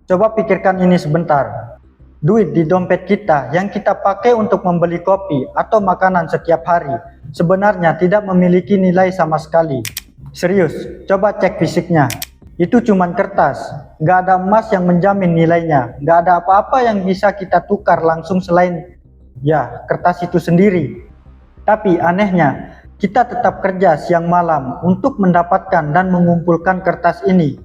Coba pikirkan ini sebentar. Duit di dompet kita yang kita pakai untuk membeli kopi atau makanan setiap hari sebenarnya tidak memiliki nilai sama sekali. Serius, coba cek fisiknya. Itu cuman kertas, gak ada emas yang menjamin nilainya, gak ada apa-apa yang bisa kita tukar langsung selain ya kertas itu sendiri. Tapi anehnya, kita tetap kerja siang malam untuk mendapatkan dan mengumpulkan kertas ini.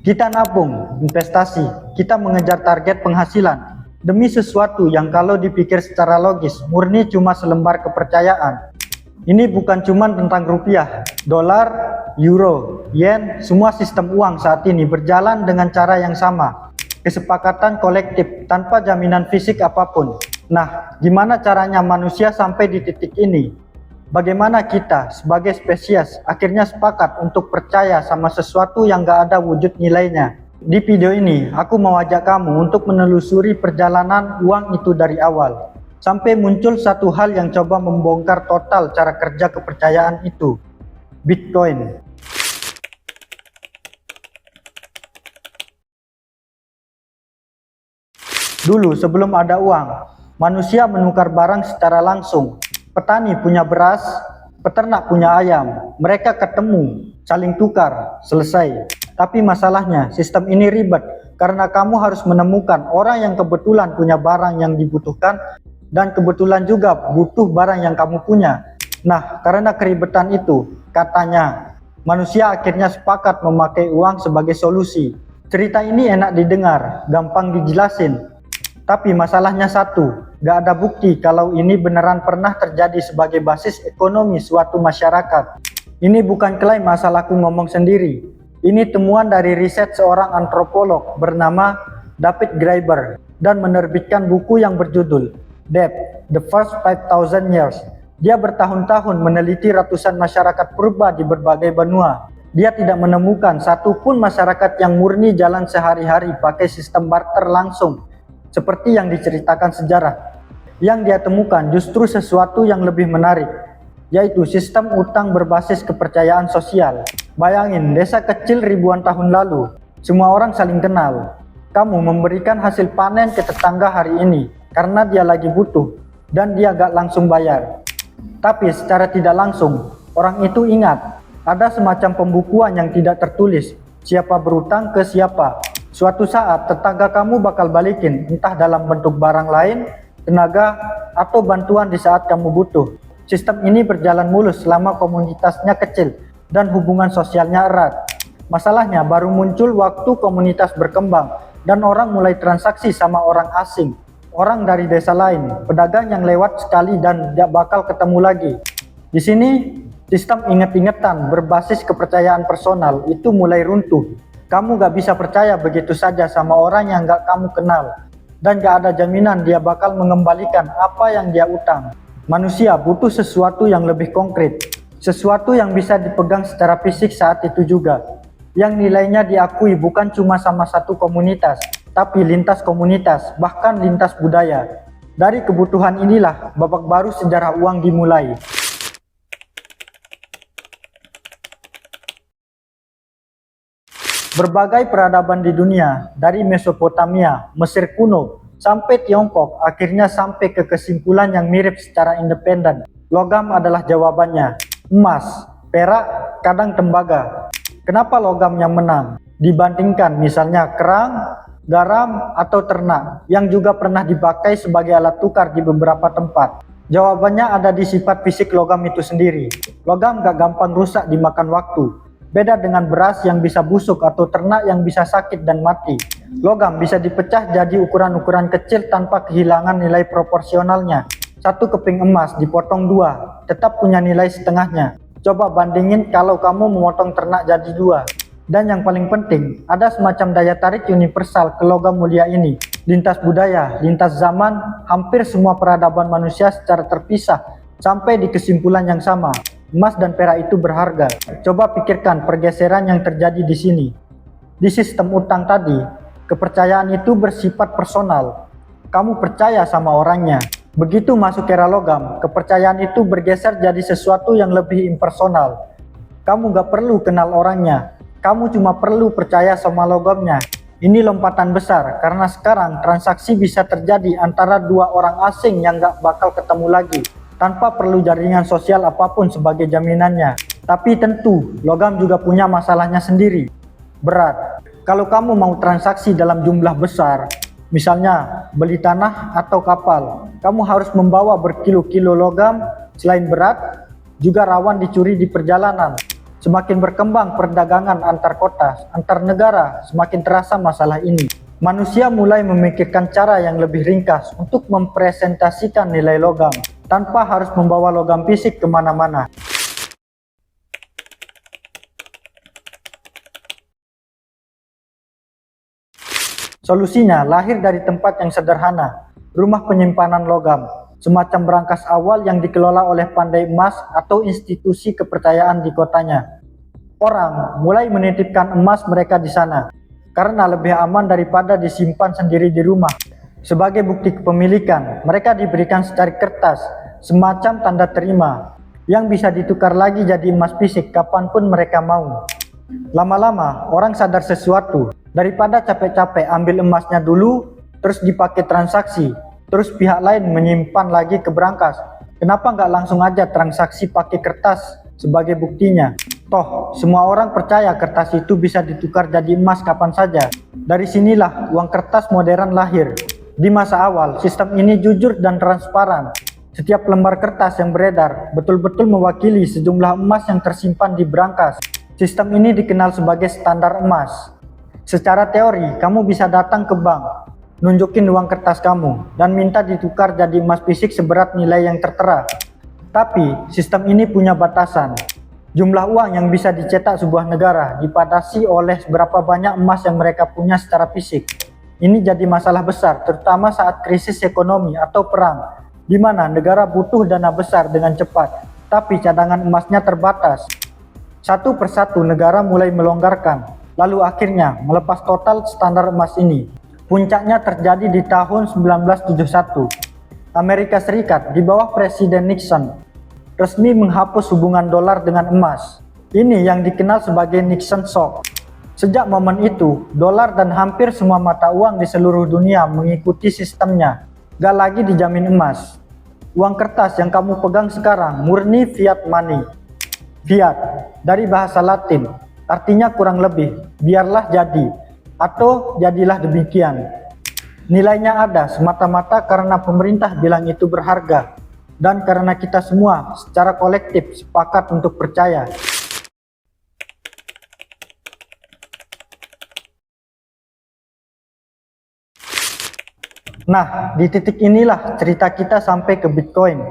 Kita nabung, investasi, kita mengejar target penghasilan demi sesuatu yang kalau dipikir secara logis murni cuma selembar kepercayaan. Ini bukan cuma tentang rupiah, dolar, euro, yen, semua sistem uang saat ini berjalan dengan cara yang sama. Kesepakatan kolektif tanpa jaminan fisik apapun. Nah, gimana caranya manusia sampai di titik ini? Bagaimana kita sebagai spesies akhirnya sepakat untuk percaya sama sesuatu yang gak ada wujud nilainya? Di video ini, aku mau ajak kamu untuk menelusuri perjalanan uang itu dari awal, sampai muncul satu hal yang coba membongkar total cara kerja kepercayaan itu, Bitcoin. Dulu sebelum ada uang, manusia menukar barang secara langsung. Petani punya beras, peternak punya ayam, mereka ketemu, saling tukar, selesai. Tapi masalahnya, sistem ini ribet karena kamu harus menemukan orang yang kebetulan punya barang yang dibutuhkan dan kebetulan juga butuh barang yang kamu punya. Nah, karena keribetan itu, katanya, manusia akhirnya sepakat memakai uang sebagai solusi. Cerita ini enak didengar, gampang dijelasin. Tapi masalahnya satu, gak ada bukti kalau ini beneran pernah terjadi sebagai basis ekonomi suatu masyarakat. Ini bukan klaim asal aku ngomong sendiri. Ini temuan dari riset seorang antropolog bernama David Graeber dan menerbitkan buku yang berjudul Debt, The First 5,000 Years. Dia bertahun-tahun meneliti ratusan masyarakat purba di berbagai benua. Dia tidak menemukan satupun masyarakat yang murni jalan sehari-hari pakai sistem barter langsung, seperti yang diceritakan sejarah. Yang dia temukan justru sesuatu yang lebih menarik, yaitu sistem utang berbasis kepercayaan sosial. Bayangin, desa kecil ribuan tahun lalu, semua orang saling kenal. Kamu memberikan hasil panen ke tetangga hari ini karena dia lagi butuh dan dia gak langsung bayar. Tapi secara tidak langsung, orang itu ingat ada semacam pembukuan yang tidak tertulis siapa berutang ke siapa. Suatu saat tetangga kamu bakal balikin, entah dalam bentuk barang lain, tenaga, atau bantuan di saat kamu butuh. Sistem ini berjalan mulus selama komunitasnya kecil dan hubungan sosialnya erat. Masalahnya baru muncul waktu komunitas berkembang dan orang mulai transaksi sama orang asing, orang dari desa lain, pedagang yang lewat sekali dan tidak bakal ketemu lagi. Di sini, sistem inget-ingetan berbasis kepercayaan personal itu mulai runtuh. Kamu gak bisa percaya begitu saja sama orang yang gak kamu kenal, dan gak ada jaminan dia bakal mengembalikan apa yang dia utang. Manusia butuh sesuatu yang lebih konkret, sesuatu yang bisa dipegang secara fisik saat itu juga, yang nilainya diakui bukan cuma sama satu komunitas, tapi lintas komunitas, bahkan lintas budaya. Dari kebutuhan inilah babak baru sejarah uang dimulai. Berbagai peradaban di dunia, dari Mesopotamia, Mesir kuno, sampai Tiongkok, akhirnya sampai ke kesimpulan yang mirip secara independen. Logam adalah jawabannya. Emas, perak, kadang tembaga. Kenapa logam yang menang dibandingkan misalnya kerang, garam, atau ternak yang juga pernah dipakai sebagai alat tukar di beberapa tempat? Jawabannya ada di sifat fisik logam itu sendiri. Logam gak gampang rusak dimakan waktu. Beda dengan beras yang bisa busuk atau ternak yang bisa sakit dan mati. Logam bisa dipecah jadi ukuran-ukuran kecil tanpa kehilangan nilai proporsionalnya. Satu keping emas dipotong dua, tetap punya nilai setengahnya. Coba bandingin kalau kamu memotong ternak jadi dua. Dan yang paling penting, ada semacam daya tarik universal ke logam mulia ini. Lintas budaya, lintas zaman, hampir semua peradaban manusia secara terpisah sampai di kesimpulan yang sama. Emas dan perak itu berharga. Coba pikirkan pergeseran yang terjadi di sini. Di sistem utang tadi, kepercayaan itu bersifat personal. Kamu percaya sama orangnya. Begitu masuk era logam, kepercayaan itu bergeser jadi sesuatu yang lebih impersonal. Kamu gak perlu kenal orangnya, kamu cuma perlu percaya sama logamnya. Ini lompatan besar karena sekarang transaksi bisa terjadi antara dua orang asing yang gak bakal ketemu lagi, tanpa perlu jaringan sosial apapun sebagai jaminannya. Tapi tentu, logam juga punya masalahnya sendiri. Berat. Kalau kamu mau transaksi dalam jumlah besar, misalnya beli tanah atau kapal, kamu harus membawa berkilo-kilo logam. Selain berat, juga rawan dicuri di perjalanan. Semakin berkembang perdagangan antar kota, antar negara, semakin terasa masalah ini. Manusia mulai memikirkan cara yang lebih ringkas untuk mempresentasikan nilai logam, tanpa harus membawa logam fisik kemana-mana. Solusinya lahir dari tempat yang sederhana, rumah penyimpanan logam, semacam berangkas awal yang dikelola oleh Pandai Emas atau institusi kepercayaan di kotanya. Orang mulai menitipkan emas mereka di sana, karena lebih aman daripada disimpan sendiri di rumah. Sebagai bukti kepemilikan, mereka diberikan secari kertas, semacam tanda terima, yang bisa ditukar lagi jadi emas fisik kapanpun mereka mau. Lama-lama, orang sadar sesuatu. Daripada capek-capek ambil emasnya dulu, terus dipakai transaksi, terus pihak lain menyimpan lagi ke berangkas. Kenapa nggak langsung aja transaksi pakai kertas sebagai buktinya? Toh, semua orang percaya kertas itu bisa ditukar jadi emas kapan saja. Dari sinilah uang kertas modern lahir. Di masa awal, sistem ini jujur dan transparan. Setiap lembar kertas yang beredar betul-betul mewakili sejumlah emas yang tersimpan di berangkas. Sistem ini dikenal sebagai standar emas. Secara teori, kamu bisa datang ke bank, nunjukin uang kertas kamu, dan minta ditukar jadi emas fisik seberat nilai yang tertera. Tapi, sistem ini punya batasan. Jumlah uang yang bisa dicetak sebuah negara dibatasi oleh berapa banyak emas yang mereka punya secara fisik. Ini jadi masalah besar, terutama saat krisis ekonomi atau perang, di mana negara butuh dana besar dengan cepat, tapi cadangan emasnya terbatas. Satu persatu negara mulai melonggarkan, lalu akhirnya melepas total standar emas ini. Puncaknya terjadi di tahun 1971. Amerika Serikat di bawah Presiden Nixon resmi menghapus hubungan dolar dengan emas. Ini yang dikenal sebagai Nixon Shock. Sejak momen itu, dolar dan hampir semua mata uang di seluruh dunia mengikuti sistemnya. Gak lagi dijamin emas. Uang kertas yang kamu pegang sekarang murni fiat money. Fiat, dari bahasa Latin, artinya kurang lebih, biarlah jadi, atau jadilah demikian. Nilainya ada semata-mata karena pemerintah bilang itu berharga, dan karena kita semua secara kolektif sepakat untuk percaya. Nah, di titik inilah cerita kita sampai ke Bitcoin.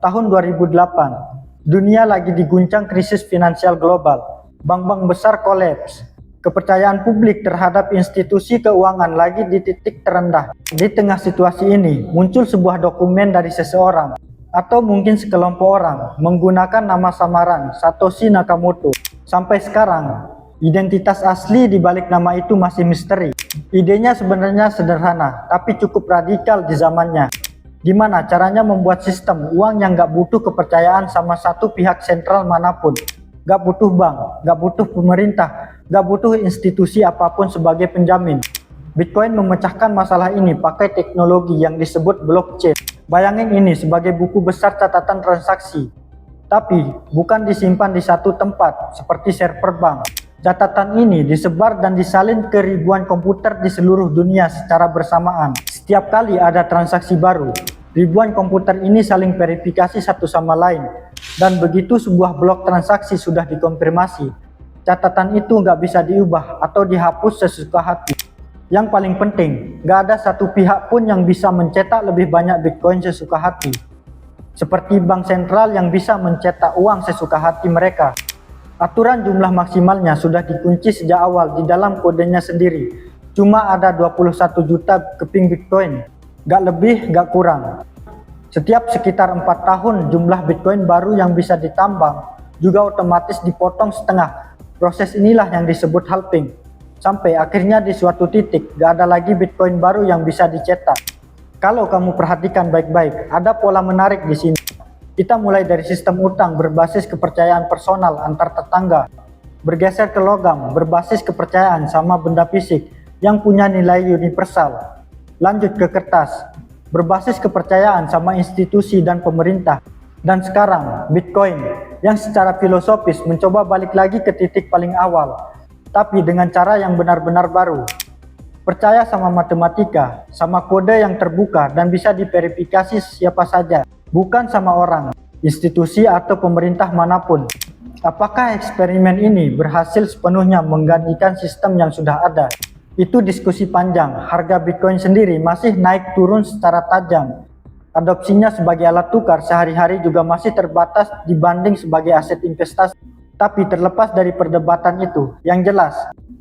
Tahun 2008, dunia lagi diguncang krisis finansial global. Bank-bank besar kolaps. Kepercayaan publik terhadap institusi keuangan lagi di titik terendah. Di tengah situasi ini, muncul sebuah dokumen dari seseorang, atau mungkin sekelompok orang, menggunakan nama samaran Satoshi Nakamoto. Sampai sekarang, identitas asli di balik nama itu masih misteri. Idenya sebenarnya sederhana, tapi cukup radikal di zamannya. Gimana caranya membuat sistem uang yang gak butuh kepercayaan sama satu pihak sentral manapun. Gak butuh bank, gak butuh pemerintah, gak butuh institusi apapun sebagai penjamin. Bitcoin memecahkan masalah ini pakai teknologi yang disebut blockchain. Bayangin ini sebagai buku besar catatan transaksi, tapi bukan disimpan di satu tempat seperti server bank. Catatan ini disebar dan disalin ke ribuan komputer di seluruh dunia secara bersamaan. Setiap kali ada transaksi baru, ribuan komputer ini saling verifikasi satu sama lain. Dan begitu sebuah blok transaksi sudah dikonfirmasi, catatan itu nggak bisa diubah atau dihapus sesuka hati. Yang paling penting, gak ada satu pihak pun yang bisa mencetak lebih banyak Bitcoin sesuka hati. Seperti bank sentral yang bisa mencetak uang sesuka hati mereka. Aturan jumlah maksimalnya sudah dikunci sejak awal di dalam kodenya sendiri. Cuma ada 21 juta keping Bitcoin. Gak lebih, gak kurang. Setiap sekitar 4 tahun jumlah Bitcoin baru yang bisa ditambang juga otomatis dipotong setengah. Proses inilah yang disebut halving. Sampai akhirnya di suatu titik gak ada lagi Bitcoin baru yang bisa dicetak. Kalau kamu perhatikan baik-baik, ada pola menarik di sini. Kita mulai dari sistem utang berbasis kepercayaan personal antar tetangga, bergeser ke logam berbasis kepercayaan sama benda fisik yang punya nilai universal. Lanjut ke kertas, berbasis kepercayaan sama institusi dan pemerintah. Dan sekarang, Bitcoin yang secara filosofis mencoba balik lagi ke titik paling awal, tapi dengan cara yang benar-benar baru. Percaya sama matematika, sama kode yang terbuka dan bisa diverifikasi siapa saja, bukan sama orang, institusi atau pemerintah manapun. Apakah eksperimen ini berhasil sepenuhnya menggantikan sistem yang sudah ada? Itu diskusi panjang. Harga Bitcoin sendiri masih naik turun secara tajam. Adopsinya sebagai alat tukar sehari-hari juga masih terbatas dibanding sebagai aset investasi. Tapi terlepas dari perdebatan itu, yang jelas,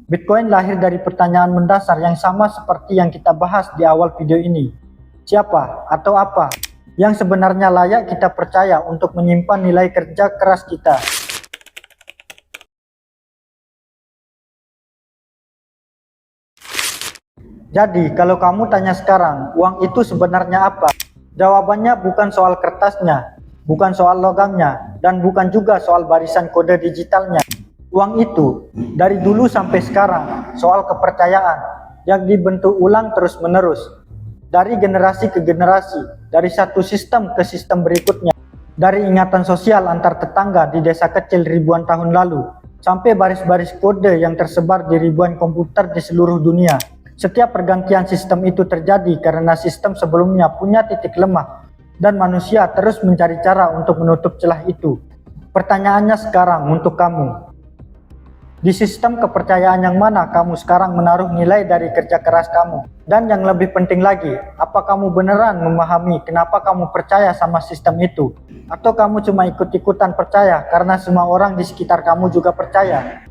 Bitcoin lahir dari pertanyaan mendasar yang sama seperti yang kita bahas di awal video ini. Siapa atau apa yang sebenarnya layak kita percaya untuk menyimpan nilai kerja keras kita? Jadi, kalau kamu tanya sekarang, uang itu sebenarnya apa? Jawabannya bukan soal kertasnya, bukan soal logamnya, dan bukan juga soal barisan kode digitalnya. Uang itu, dari dulu sampai sekarang, soal kepercayaan yang dibentuk ulang terus-menerus. Dari generasi ke generasi, dari satu sistem ke sistem berikutnya. Dari ingatan sosial antar tetangga di desa kecil ribuan tahun lalu, sampai baris-baris kode yang tersebar di ribuan komputer di seluruh dunia. Setiap pergantian sistem itu terjadi karena sistem sebelumnya punya titik lemah, dan manusia terus mencari cara untuk menutup celah itu. Pertanyaannya sekarang untuk kamu. Di sistem kepercayaan yang mana kamu sekarang menaruh nilai dari kerja keras kamu? Dan yang lebih penting lagi, apa kamu beneran memahami kenapa kamu percaya sama sistem itu? Atau kamu cuma ikut-ikutan percaya karena semua orang di sekitar kamu juga percaya?